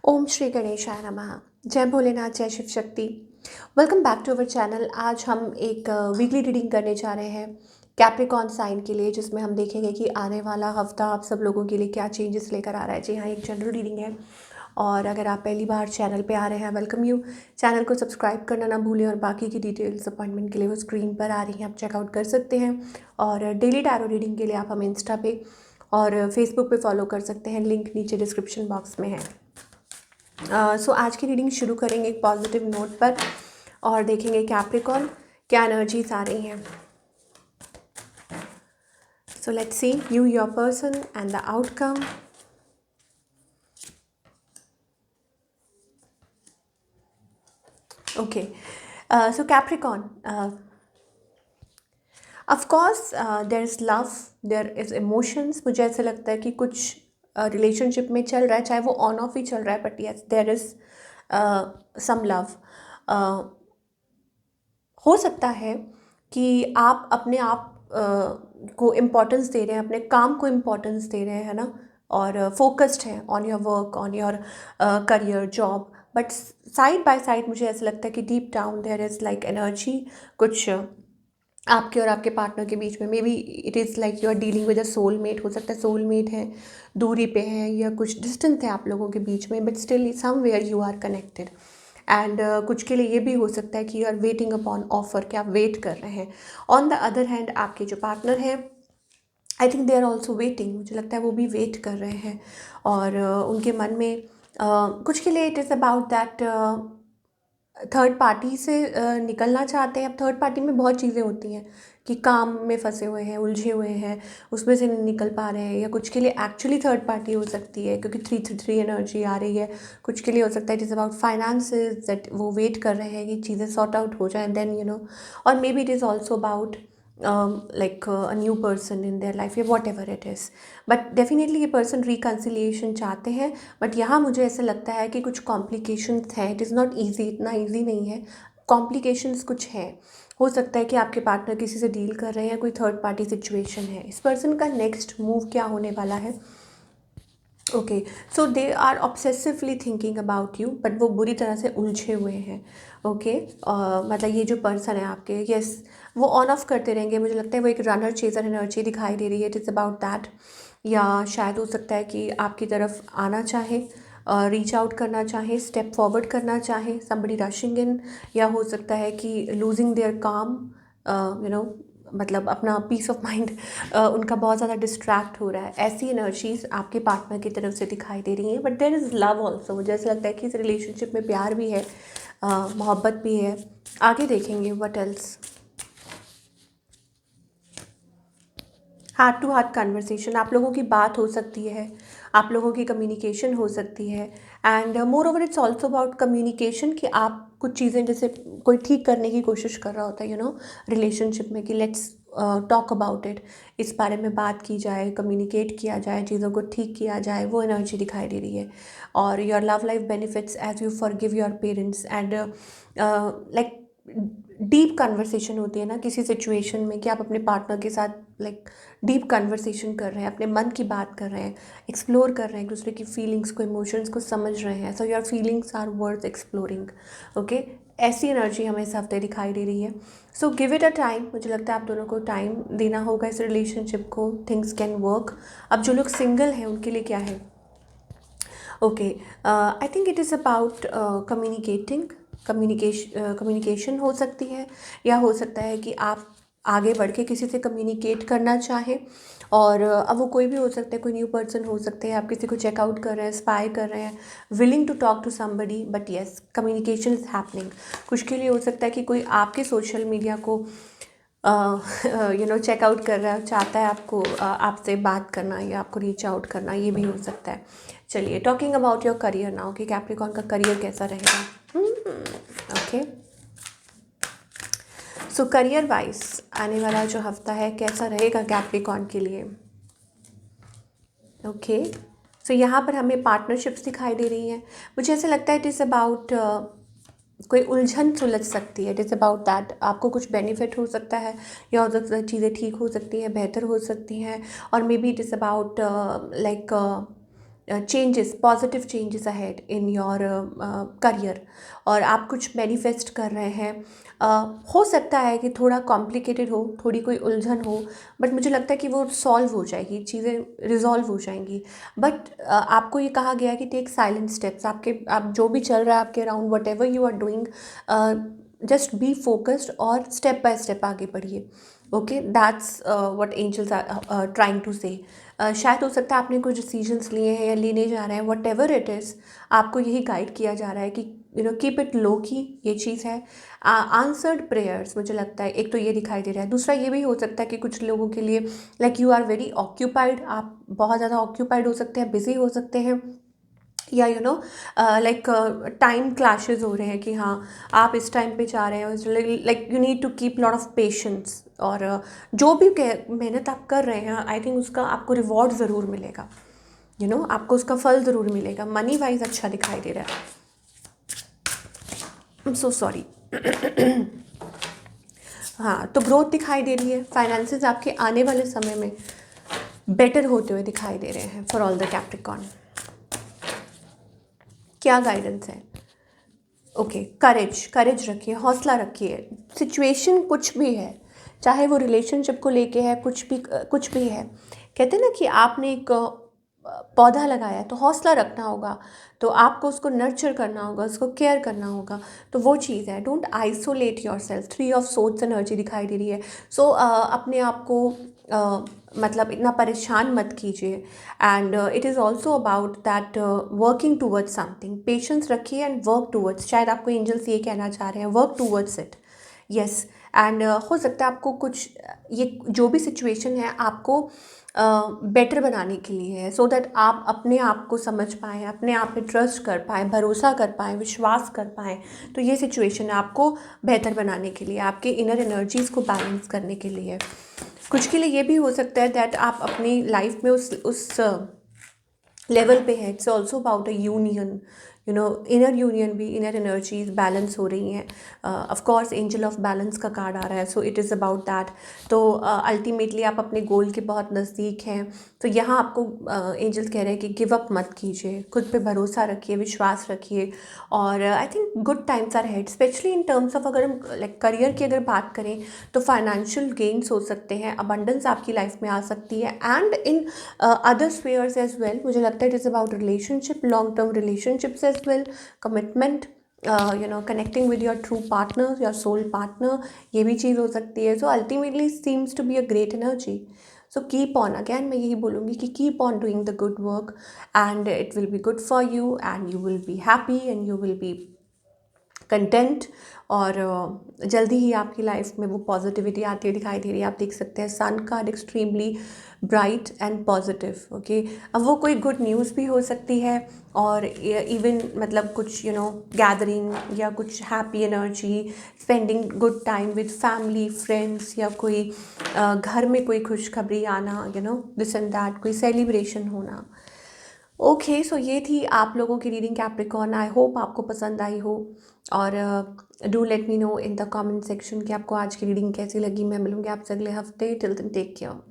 ओम श्री गणेशाय नमः। जय भोलेनाथ, जय Shiv Shakti. Welcome back to our channel. आज हम एक वीकली रीडिंग करने जा रहे हैं कैप्रिकॉन साइन के लिए, जिसमें हम देखेंगे कि आने वाला हफ्ता आप सब लोगों के लिए क्या चेंजेस लेकर आ रहा है। जी हाँ, एक जनरल रीडिंग है और अगर आप पहली बार चैनल पे आ रहे हैं, वेलकम यू। चैनल को सब्सक्राइब करना ना भूलें और बाकी की डिटेल्स अपॉइंटमेंट के लिए वो स्क्रीन पर आ रही हैं, आप चेकआउट कर सकते हैं। और डेली टैरो रीडिंग के लिए आप हमें इंस्टा पे और फेसबुक पे फॉलो कर सकते हैं, लिंक नीचे डिस्क्रिप्शन बॉक्स में है। सो आज की रीडिंग शुरू करेंगे एक पॉजिटिव नोट पर और देखेंगे कैप्रिकॉन क्या एनर्जीज आ रही हैं। So let's see you, your person and the outcome. Okay, so Capricorn, of course there is love, there is emotions. मुझे ऐसा लगता है कि कुछ रिलेशनशिप में चल रहा है, चाहे वो ऑन ऑफ ही चल रहा है, but yes there is some love. हो सकता है कि आप अपने आप को इम्पोर्टेंस दे रहे हैं, अपने काम को इम्पोर्टेंस दे रहे हैं ना, और फोकस्ड हैं on your work, on your career, job. But side by side मुझे ऐसा लगता है कि deep down there is like energy, कुछ आपके और आपके पार्टनर के बीच में। Maybe it is like you are dealing with a soulmate. हो सकता है सोलमेट है, दूरी पे है, या कुछ डिस्टेंस है आप लोगों के बीच में, but still somewhere you are connected. And कुछ के लिए ये भी हो सकता है कि you are waiting upon offer, कि आप वेट कर रहे हैं। ऑन द अदर हैंड आपके जो पार्टनर हैं, I think they are also waiting. मुझे लगता है वो भी वेट कर रहे हैं और उनके मन में कुछ के लिए it is about that third party से निकलना चाहते हैं। अब थर्ड पार्टी में बहुत चीज़ें होती हैं कि काम में फंसे हुए हैं, उलझे हुए हैं, उसमें से नहीं निकल पा रहे हैं, या कुछ के लिए एक्चुअली थर्ड पार्टी हो सकती है क्योंकि 3-3 एनर्जी आ रही है। कुछ के लिए हो सकता है it is about finances, that वो वेट कर रहे हैं कि चीज़ें सॉर्ट आउट हो जाएं, देन और may be it is also about like a new person in their life, या whatever it is. But definitely ये पर्सन रिकन्सिलिएशन चाहते हैं। बट यहाँ मुझे ऐसा लगता है कि कुछ कॉम्प्लिकेशंस हैं, इट इज़ नॉट ईजी, इतना ईजी नहीं है, कॉम्प्लिकेशंस कुछ हैं। हो सकता है कि आपके पार्टनर किसी से डील कर रहे हैं, कोई थर्ड पार्टी सिचुएशन है। इस पर्सन का नेक्स्ट मूव क्या होने वाला है? Okay, so they are obsessively thinking about you, but वो बुरी तरह से उलझे हुए हैं। ओके, मतलब ये जो पर्सन है आपके, यस, वो ऑन ऑफ करते रहेंगे। मुझे लगता है वो एक रनर चेजर एनर्जी दिखाई दे रही है, इट इज़ अबाउट दैट। या शायद हो सकता है कि आपकी तरफ आना चाहे, रीच आउट करना चाहे, स्टेप फॉरवर्ड करना चाहे, समबडी रशिंग इन। या हो सकता है कि लूजिंग देयर काम, यू नो, मतलब अपना पीस ऑफ माइंड उनका बहुत ज़्यादा डिस्ट्रैक्ट हो रहा है। ऐसी एनर्जीज आपके पार्टनर की तरफ से दिखाई दे रही हैं। But there is love also. मुझे ऐसा लगता है कि इस रिलेशनशिप में प्यार भी है, मोहब्बत भी है। आगे देखेंगे what else. Heart to heart conversation, आप लोगों की बात हो सकती है, आप लोगों की कम्युनिकेशन हो सकती है। And more over it's also about communication, कि आप कुछ चीज़ें जैसे कोई ठीक करने की कोशिश कर रहा होता है रिलेशनशिप में, कि लेट्स टॉक अबाउट इट, इस बारे में बात की जाए, कम्युनिकेट किया जाए, चीज़ों को ठीक किया जाए, वो एनर्जी दिखाई दे रही है। और your love life benefits as you forgive your parents and like deep conversation होती है ना किसी सिचुएशन में, कि आप अपने पार्टनर के साथ लाइक डीप कन्वर्सेशन कर रहे हैं, अपने मन की बात कर रहे हैं, एक्सप्लोर कर रहे हैं एक दूसरे की फीलिंग्स को, इमोशंस को समझ रहे हैं। So your feelings are worth exploring. Okay, ऐसी एनर्जी हमें इस हफ्ते दिखाई दे रही है। So give it a time. मुझे लगता है आप दोनों को टाइम देना होगा इस रिलेशनशिप को, थिंग्स कैन वर्क। अब जो लोग सिंगल हैं उनके लिए क्या है? Okay, I think it is about communicating, communication हो सकती है, या हो सकता है कि आप आगे बढ़ के किसी से कम्युनिकेट करना चाहें। और अब वो कोई भी हो सकता है, कोई न्यू पर्सन हो सकते हैं, आप किसी को चेकआउट कर रहे हैं, स्पाई कर रहे हैं, willing to talk to somebody, but yes communication is happening. कुछ के लिए हो सकता है कि कोई आपके सोशल मीडिया को चेकआउट कर रहा है, चाहता है आपको आपसे बात करना या आपको रीच आउट करना, ये भी हो सकता है। चलिए, talking about your career now, कि कैप्रिकॉन का करियर कैसा रहेगा। ओके, सो करियर वाइज आने वाला जो हफ्ता है कैसा रहेगा कैप्रिकॉन के लिए? ओके, सो यहाँ पर हमें पार्टनरशिप्स दिखाई दे रही हैं। मुझे ऐसा लगता है इट इज़ अबाउट कोई उलझन सुलझ सकती है, इट इज़ अबाउट दैट। आपको कुछ बेनिफिट हो सकता है, या हो सकता है चीज़ें ठीक हो सकती हैं, बेहतर हो सकती हैं। और may be it is about like changes, positive changes ahead in your career, और आप कुछ मैनिफेस्ट कर रहे हैं। हो सकता है कि थोड़ा कॉम्प्लिकेटेड हो, थोड़ी कोई उलझन हो, बट मुझे लगता है कि वो सॉल्व हो जाएगी, चीज़ें रिजॉल्व हो जाएंगी। बट आपको ये कहा गया है कि टेक साइलेंट स्टेप्स। आप जो भी चल रहा है आपके around, whatever you are doing, just be focused और स्टेप बाय स्टेप आगे बढ़िए। Okay, that's what angels are trying to say. शायद हो सकता है आपने कुछ डिसीजंस लिए हैं या लेने जा रहे हैं, वट एवर इट इज़, आपको यही गाइड किया जा रहा है कि कीप इट लो की ये चीज़ है। आंसर्ड प्रेयर्स, मुझे लगता है एक तो ये दिखाई दे रहा है। दूसरा ये भी हो सकता है कि कुछ लोगों के लिए like you are very occupied, आप बहुत ज़्यादा ऑक्यूपाइड हो सकते हैं, बिजी हो सकते हैं, या लाइक टाइम क्लैशेस हो रहे हैं कि हाँ आप इस टाइम पे जा रहे हैं, like you need to keep lot of patience. और जो भी मेहनत आप कर रहे हैं, आई थिंक उसका आपको रिवॉर्ड ज़रूर मिलेगा, आपको उसका फल ज़रूर मिलेगा। मनी वाइज अच्छा दिखाई दे रहा है। I am so sorry. हाँ, तो ग्रोथ दिखाई दे रही है, फाइनेंसेस आपके आने वाले समय में बेटर होते हुए दिखाई दे रहे हैं फॉर ऑल द कैप्रिकॉर्न। क्या गाइडेंस है? ओके, करेज रखिए, हौसला रखिए। सिचुएशन कुछ भी है, चाहे वो रिलेशनशिप को लेके है, कुछ भी है। कहते हैं ना कि आपने एक पौधा लगाया है तो हौसला रखना होगा, तो आपको उसको नर्चर करना होगा, उसको केयर करना होगा। तो वो चीज़ है, don't isolate your self. 3 of swords energy दिखाई दे रही है। सो अपने आप को मतलब इतना परेशान मत कीजिए। And it is also about that working towards something. Patience रखिए एंड वर्क टूवर्ड्स। शायद आपको एंजल्स ये कहना चाह रहे हैं, work towards it. Yes, and हो सकता है आपको कुछ ये जो भी सिचुएशन है आपको बेटर बनाने के लिए है, सो दैट आप अपने आप को समझ पाएँ, अपने आप पे ट्रस्ट कर पाएँ, भरोसा कर पाएँ, विश्वास कर पाएँ। तो ये सिचुएशन है आपको बेहतर बनाने के लिए, आपके इनर एनर्जीज़ को बैलेंस करने के लिए। कुछ के लिए ये भी हो सकता है दैट आप अपनी लाइफ में उस लेवल पे है। It's also about a union, inner union भी, इनर एनर्जीज बैलेंस हो रही हैं। Of course angel of balance का कार्ड आ रहा है, so it is about that. तो अल्टीमेटली आप अपने गोल के बहुत नज़दीक हैं। तो यहाँ आपको एंजल्स कह रहे हैं कि गिव अप मत कीजिए, खुद पे भरोसा रखिए, विश्वास रखिए। और I think good times are ahead, specially in terms of, अगर हम लाइक करियर की अगर बात करें तो फाइनेंशियल गेन्स हो सकते हैं, अबंडेंस आपकी लाइफ में आ सकती है। And in other spheres as well, मुझे लगता है it is about relationship, long term relationships as well, commitment, connecting with your true partner, your soul partner, ये भी चीज़ हो सकती है। So ultimately seems to be a great energy. So keep on, again मैं यही बोलूँगी कि keep on doing the good work and it will be good for you and you will be happy and you will B content. और जल्दी ही आपकी life में वो positivity आती हुई दिखाई दे रही है। आप देख सकते हैं sun card extremely bright and positive. Okay, अब वो कोई गुड न्यूज़ भी हो सकती है, और इवन मतलब कुछ गैदरिंग या कुछ happy energy, spending good time with family friends, या कोई घर में कोई खुशखबरी आना, दिस एंड दैट, कोई सेलिब्रेशन होना। ओके, सो ये थी आप लोगों की रीडिंग कैप्रिकॉर्न। आई होप आपको पसंद आई हो, और do let me know in the comment section कि आपको आज की रीडिंग कैसी लगी। मैं मिलूँगी आपसे अगले हफ्ते। Till then take care.